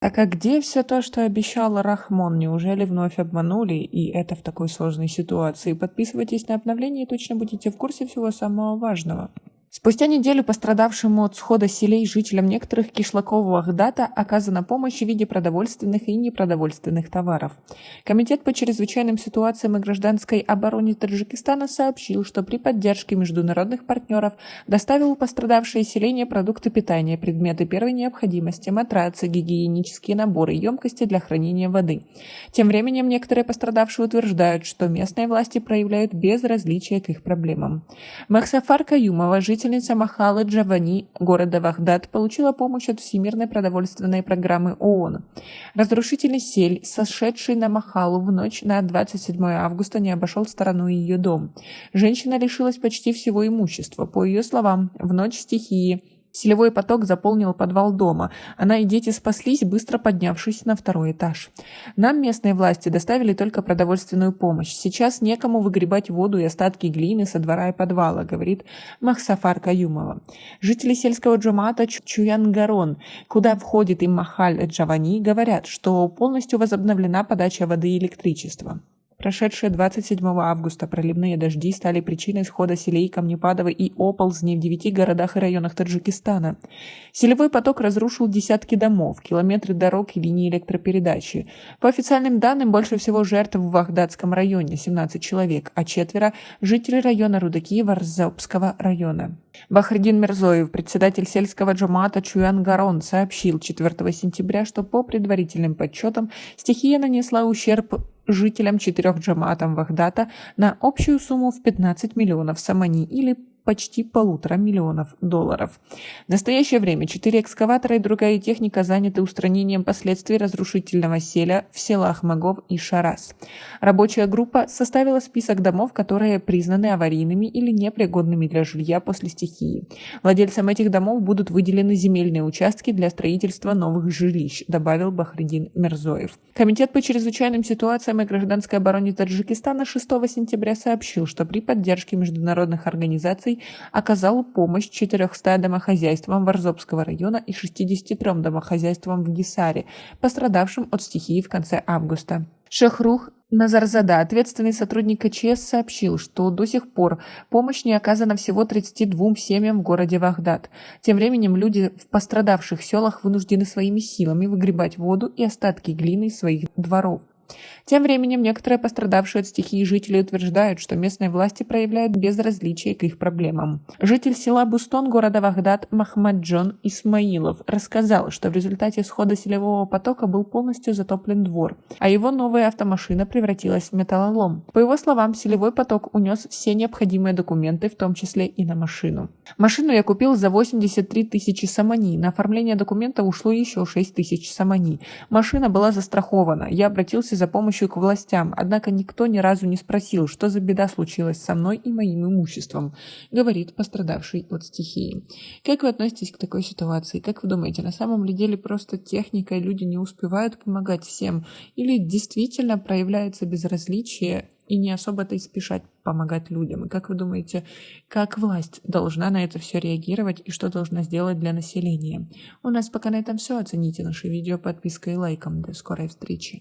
Так а где все то, что обещал Рахмон? Неужели вновь обманули? И это в такой сложной ситуации. Подписывайтесь на обновления и точно будете в курсе всего самого важного. Спустя неделю пострадавшему от схода селей жителям некоторых кишлаков Вагдата оказана помощь в виде продовольственных и непродовольственных товаров. Комитет по чрезвычайным ситуациям и гражданской обороне Таджикистана сообщил, что при поддержке международных партнеров доставил в пострадавшее селение продукты питания, предметы первой необходимости, матрацы, гигиенические наборы, емкости для хранения воды. Тем временем некоторые пострадавшие утверждают, что местные власти проявляют безразличие к их проблемам. Махсафар Каюмова, жительница Махалы Джавани, города Вагдат, получила помощь от Всемирной продовольственной программы ООН. Разрушительный сель, сошедший на Махалу в ночь на 27 августа, не обошел стороной ее дом. Женщина лишилась почти всего имущества. По ее словам, в ночь стихии селевой поток заполнил подвал дома. Она и дети спаслись, быстро поднявшись на второй этаж. Нам местные власти доставили только продовольственную помощь. Сейчас некому выгребать воду и остатки глины со двора и подвала, говорит Махсафар Каюмова. Жители сельского джамаата Чуянгарон, куда входит и Махаль Джавани, говорят, что полностью возобновлена подача воды и электричества. Прошедшие 27 августа проливные дожди стали причиной схода селей камнепадов и оползней в 9 городах и районах Таджикистана. Селевой поток разрушил десятки домов, километры дорог и линий электропередачи. По официальным данным, больше всего жертв в Вагдатском районе – 17 человек, а 4 – жители района Рудаки Варзопского района. Бахридин Мирзоев, председатель сельского джамаата Чуянгарон, сообщил 4 сентября, что по предварительным подсчетам стихия нанесла ущерб жителям 4 джамаатам Вагдата на общую сумму в 15 миллионов самани или почти $1,5 миллиона. В настоящее время 4 экскаватора и другая техника заняты устранением последствий разрушительного селя в селах Магов и Шарас. Рабочая группа составила список домов, которые признаны аварийными или непригодными для жилья после стихии. Владельцам этих домов будут выделены земельные участки для строительства новых жилищ, добавил Бахридин Мирзоев. Комитет по чрезвычайным ситуациям и гражданской обороне Таджикистана 6 сентября сообщил, что при поддержке международных организаций оказал помощь 400 домохозяйствам Варзопского района и 63 домохозяйствам в Гисаре, пострадавшим от стихии в конце августа. Шахрух Назарзада, ответственный сотрудник КЧС, сообщил, что до сих пор помощь не оказана всего 32 семьям в городе Вагдат. Тем временем люди в пострадавших селах вынуждены своими силами выгребать воду и остатки глины из своих дворов. Тем временем некоторые пострадавшие от стихии жители утверждают, что местные власти проявляют безразличие к их проблемам. Житель села Бустон города Вагдат Махмаджон Исмаилов рассказал, что в результате схода селевого потока был полностью затоплен двор, а его новая автомашина превратилась в металлолом. По его словам, селевой поток унес все необходимые документы, в том числе и на машину. Машину я купил за 83 тысячи самани. На оформление документа ушло еще 6 тысяч самани. Машина была застрахована. Я обратился за помощью к властям, однако никто ни разу не спросил, что за беда случилась со мной и моим имуществом, говорит пострадавший от стихии. Как вы относитесь к такой ситуации? Как вы думаете, на самом ли деле просто техника и люди не успевают помогать всем? Или действительно проявляется безразличие и не особо-то и спешать помогать людям? И как вы думаете, как власть должна на это все реагировать и что должна сделать для населения? У нас пока на этом все. Оцените наше видео подпиской и лайком. До скорой встречи.